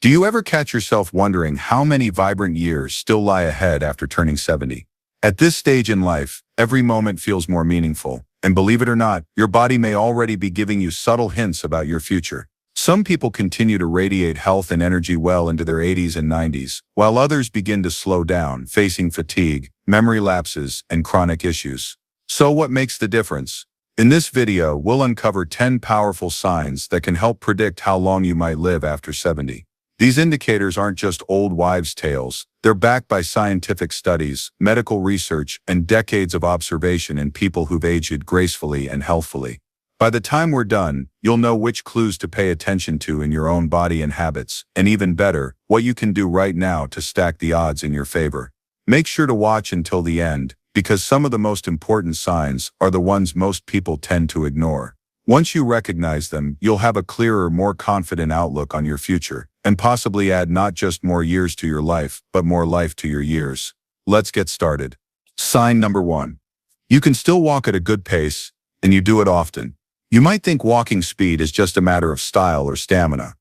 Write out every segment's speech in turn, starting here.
Do you ever catch yourself wondering how many vibrant years still lie ahead after turning 70? At this stage in life, every moment feels more meaningful, and believe it or not, your body may already be giving you subtle hints about your future. Some people continue to radiate health and energy well into their 80s and 90s, while others begin to slow down, facing fatigue, memory lapses, and chronic issues. So what makes the difference? In this video, we'll uncover 10 powerful signs that can help predict how long you might live after 70. These indicators aren't just old wives' tales. They're backed by scientific studies, medical research, and decades of observation in people who've aged gracefully and healthfully. By the time we're done, you'll know which clues to pay attention to in your own body and habits, and even better, what you can do right now to stack the odds in your favor. Make sure to watch until the end, because some of the most important signs are the ones most people tend to ignore. Once you recognize them, you'll have a clearer, more confident outlook on your future, and possibly add not just more years to your life, but more life to your years. Let's get started. Sign number 1. You can still walk at a good pace, and you do it often. You might think walking speed is just a matter of style or stamina,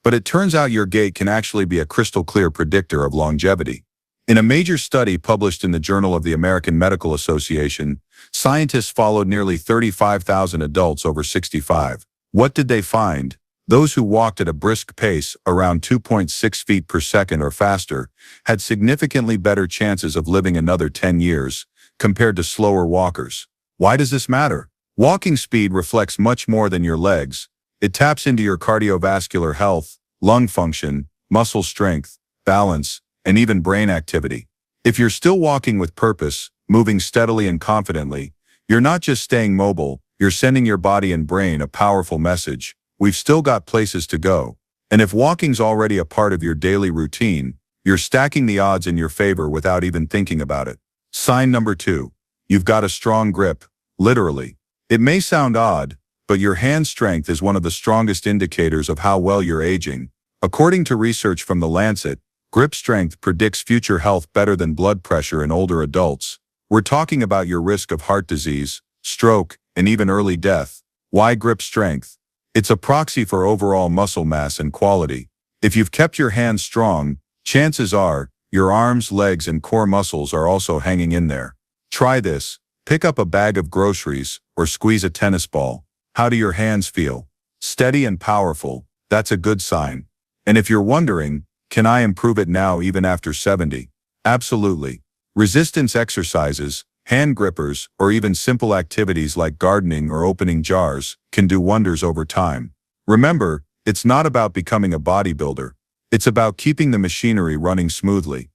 but it turns out your gait can actually be a crystal clear predictor of longevity. In a major study published in the Journal of the American Medical Association, scientists followed nearly 35,000 adults over 65. What did they find? Those who walked at a brisk pace, around 2.6 feet per second or faster, had significantly better chances of living another 10 years, compared to slower walkers. Why does this matter? Walking speed reflects much more than your legs. It taps into your cardiovascular health, lung function, muscle strength, balance, and even brain activity. If you're still walking with purpose, moving steadily and confidently, you're not just staying mobile, you're sending your body and brain a powerful message. We've still got places to go. And if walking's already a part of your daily routine, you're stacking the odds in your favor without even thinking about it. Sign number 2. You've got a strong grip, literally. It may sound odd, but your hand strength is one of the strongest indicators of how well you're aging. According to research from The Lancet, grip strength predicts future health better than blood pressure in older adults. We're talking about your risk of heart disease, stroke, and even early death. Why grip strength? It's a proxy for overall muscle mass and quality. If you've kept your hands strong, chances are your arms, legs, and core muscles are also hanging in there. Try this. Pick up a bag of groceries or squeeze a tennis ball. How do your hands feel? Steady and powerful. That's a good sign. And if you're wondering, can I improve it now even after 70? Absolutely. Resistance exercises, hand grippers, or even simple activities like gardening or opening jars can do wonders over time. Remember, it's not about becoming a bodybuilder. It's about keeping the machinery running smoothly.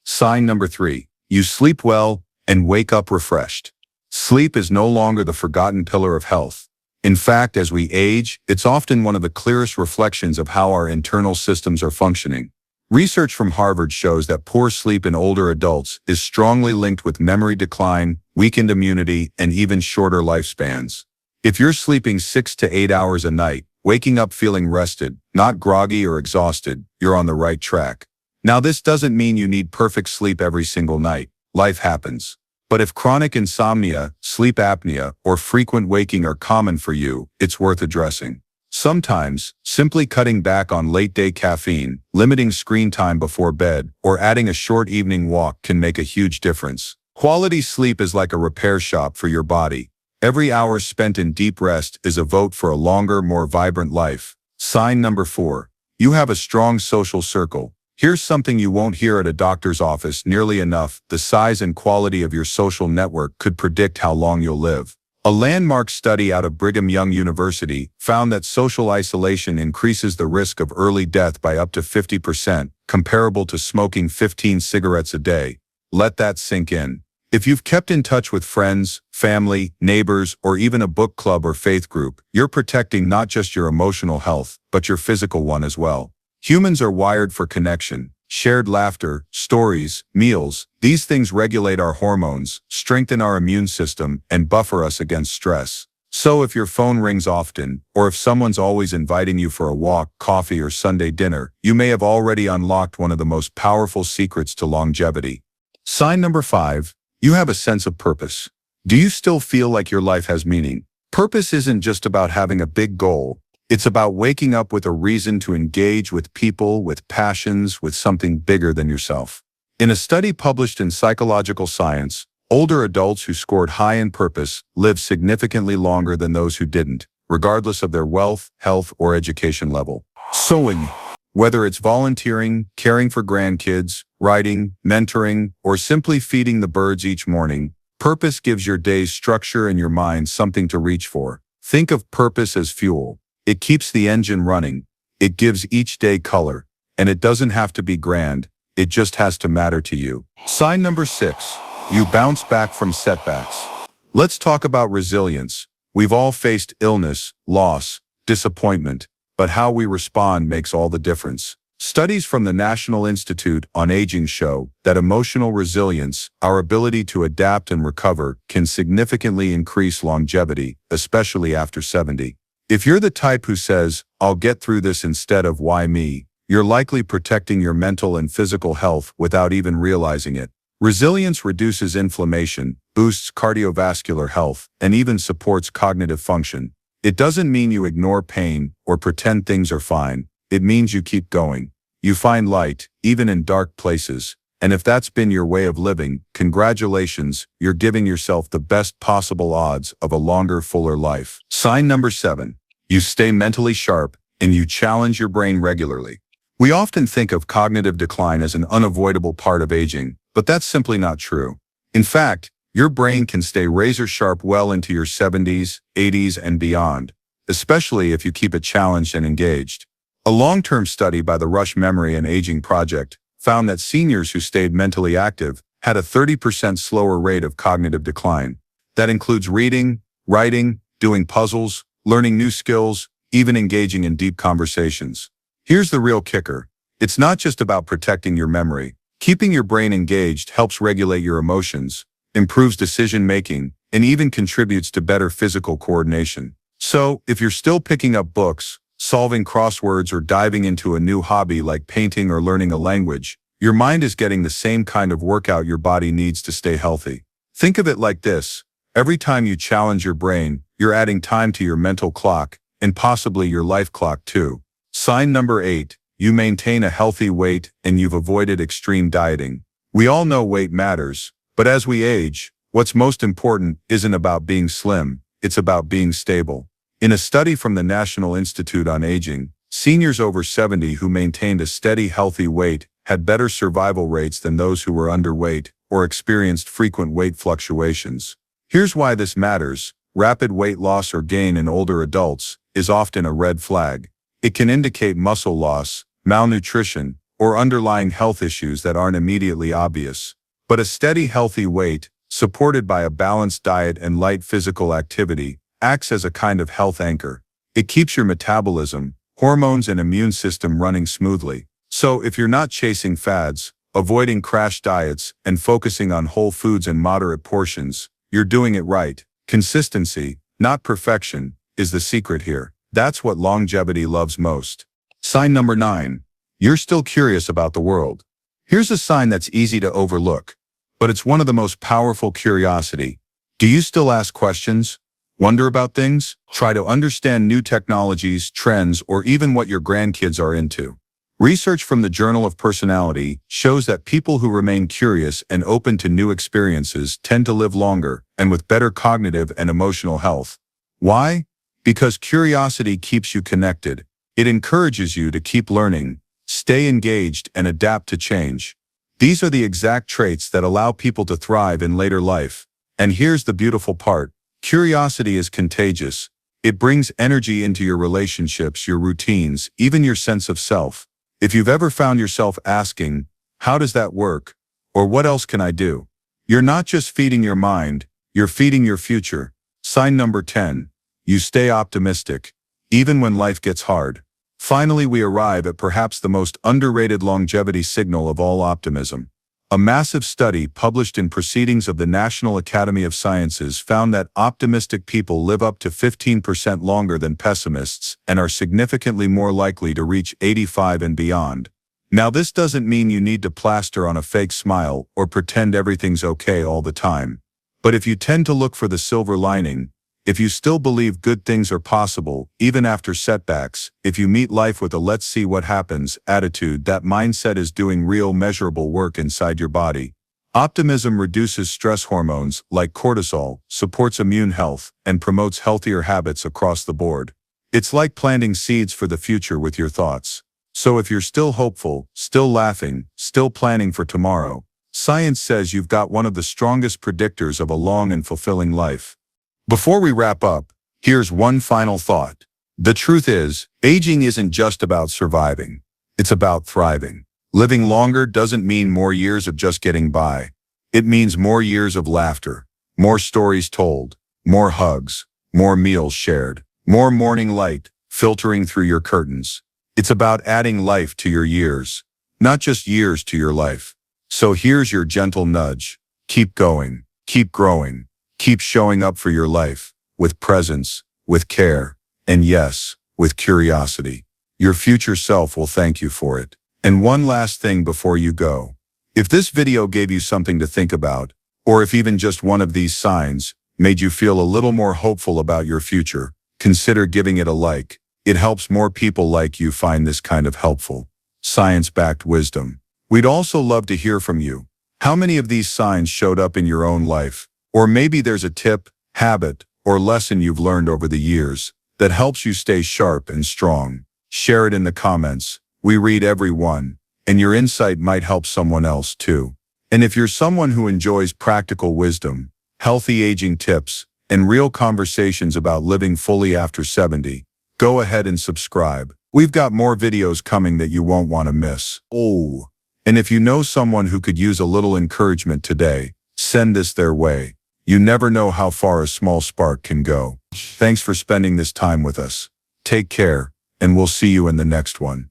Sign number 3. You sleep well and wake up refreshed. Sleep is no longer the forgotten pillar of health. In fact, as we age, it's often one of the clearest reflections of how our internal systems are functioning. Research from Harvard shows that poor sleep in older adults is strongly linked with memory decline, weakened immunity, and even shorter lifespans. If you're sleeping 6 to 8 hours a night, waking up feeling rested, not groggy or exhausted, you're on the right track. Now, this doesn't mean you need perfect sleep every single night. Life happens. But if chronic insomnia, sleep apnea, or frequent waking are common for you, it's worth addressing. Sometimes, simply cutting back on late-day caffeine, limiting screen time before bed, or adding a short evening walk can make a huge difference. Quality sleep is like a repair shop for your body. Every hour spent in deep rest is a vote for a longer, more vibrant life. Sign number 4. You have a strong social circle. Here's something you won't hear at a doctor's office nearly enough. The size and quality of your social network could predict how long you'll live. A landmark study out of Brigham Young University found that social isolation increases the risk of early death by up to 50%, comparable to smoking 15 cigarettes a day. Let that sink in. If you've kept in touch with friends, family, neighbors, or even a book club or faith group, you're protecting not just your emotional health, but your physical one as well. Humans are wired for connection, shared laughter, stories, meals. These things regulate our hormones, strengthen our immune system, and buffer us against stress. So if your phone rings often, or if someone's always inviting you for a walk, coffee, or Sunday dinner, you may have already unlocked one of the most powerful secrets to longevity. Sign number 5. You have a sense of purpose. Do you still feel like your life has meaning? Purpose isn't just about having a big goal. It's about waking up with a reason to engage with people, with passions, with something bigger than yourself. In a study published in Psychological Science, older adults who scored high in purpose lived significantly longer than those who didn't, regardless of their wealth, health, or education level. Sewing. Whether it's volunteering, caring for grandkids, writing, mentoring, or simply feeding the birds each morning, purpose gives your days structure and your mind something to reach for. Think of purpose as fuel. It keeps the engine running. It gives each day color. And it doesn't have to be grand. It just has to matter to you. Sign number 6. You bounce back from setbacks. Let's talk about resilience. We've all faced illness, loss, disappointment, but how we respond makes all the difference. Studies from the National Institute on Aging show that emotional resilience, our ability to adapt and recover, can significantly increase longevity, especially after 70. If you're the type who says, "I'll get through this" instead of "why me," you're likely protecting your mental and physical health without even realizing it. Resilience reduces inflammation, boosts cardiovascular health, and even supports cognitive function. It doesn't mean you ignore pain or pretend things are fine. It means you keep going. You find light, even in dark places. And if that's been your way of living, congratulations, you're giving yourself the best possible odds of a longer, fuller life. Sign number 7. You stay mentally sharp and you challenge your brain regularly. We often think of cognitive decline as an unavoidable part of aging, but that's simply not true. In fact, your brain can stay razor sharp well into your 70s, 80s, and beyond, especially if you keep it challenged and engaged. A long-term study by the Rush Memory and Aging Project found that seniors who stayed mentally active had a 30% slower rate of cognitive decline. That includes reading, writing, doing puzzles, learning new skills, even engaging in deep conversations. Here's the real kicker. It's not just about protecting your memory. Keeping your brain engaged helps regulate your emotions, improves decision-making, and even contributes to better physical coordination. So, if you're still picking up books, solving crosswords, or diving into a new hobby like painting or learning a language, your mind is getting the same kind of workout your body needs to stay healthy. Think of it like this. Every time you challenge your brain, you're adding time to your mental clock, and possibly your life clock too. Sign number 8. You maintain a healthy weight and you've avoided extreme dieting. We all know weight matters, but as we age, what's most important isn't about being slim, it's about being stable. In a study from the National Institute on Aging, seniors over 70 who maintained a steady, healthy weight had better survival rates than those who were underweight or experienced frequent weight fluctuations. Here's why this matters. Rapid weight loss or gain in older adults is often a red flag. It can indicate muscle loss, malnutrition, or underlying health issues that aren't immediately obvious. But a steady, healthy weight, supported by a balanced diet and light physical activity, acts as a kind of health anchor. It keeps your metabolism, hormones, and immune system running smoothly. So if you're not chasing fads, avoiding crash diets, and focusing on whole foods and moderate portions, you're doing it right. Consistency, not perfection, is the secret here. That's what longevity loves most. Sign number 9. You're still curious about the world. Here's a sign that's easy to overlook, but it's one of the most powerful: curiosity. Do you still ask questions? Wonder about things? Try to understand new technologies, trends, or even what your grandkids are into. Research from the Journal of Personality shows that people who remain curious and open to new experiences tend to live longer and with better cognitive and emotional health. Why? Because curiosity keeps you connected. It encourages you to keep learning, stay engaged, and adapt to change. These are the exact traits that allow people to thrive in later life. And here's the beautiful part. Curiosity is contagious. It brings energy into your relationships, your routines, even your sense of self. If you've ever found yourself asking, "How does that work?" or "What else can I do?" you're not just feeding your mind, you're feeding your future. Sign number 10. You stay optimistic, even when life gets hard. Finally, we arrive at perhaps the most underrated longevity signal of all: optimism. A massive study published in Proceedings of the National Academy of Sciences found that optimistic people live up to 15% longer than pessimists and are significantly more likely to reach 85 and beyond. Now, this doesn't mean you need to plaster on a fake smile or pretend everything's okay all the time. But if you tend to look for the silver lining, if you still believe good things are possible, even after setbacks, if you meet life with a let's see what happens attitude, that mindset is doing real measurable work inside your body. Optimism reduces stress hormones like cortisol, supports immune health, and promotes healthier habits across the board. It's like planting seeds for the future with your thoughts. So if you're still hopeful, still laughing, still planning for tomorrow, science says you've got one of the strongest predictors of a long and fulfilling life. Before we wrap up, here's one final thought. The truth is, aging isn't just about surviving. It's about thriving. Living longer doesn't mean more years of just getting by. It means more years of laughter, more stories told, more hugs, more meals shared, more morning light filtering through your curtains. It's about adding life to your years, not just years to your life. So here's your gentle nudge. Keep going, keep growing, keep showing up for your life, with presence, with care, and yes, with curiosity. Your future self will thank you for it. And one last thing before you go. If this video gave you something to think about, or if even just one of these signs made you feel a little more hopeful about your future, consider giving it a like. It helps more people like you find this kind of helpful, science-backed wisdom. We'd also love to hear from you. How many of these signs showed up in your own life? Or maybe there's a tip, habit, or lesson you've learned over the years that helps you stay sharp and strong. Share it in the comments. We read every one, and your insight might help someone else too. And if you're someone who enjoys practical wisdom, healthy aging tips, and real conversations about living fully after 70, go ahead and subscribe. We've got more videos coming that you won't want to miss. Oh, and if you know someone who could use a little encouragement today, send this their way. You never know how far a small spark can go. Thanks for spending this time with us. Take care, and we'll see you in the next one.